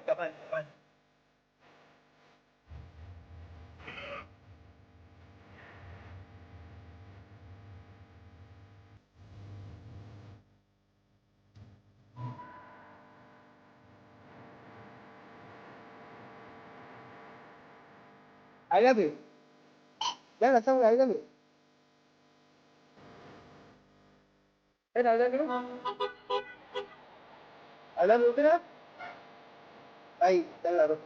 Kapan? I love you. Đó là sao I love you? Thế nào I love you? I love you cái đó. Đây là rồi.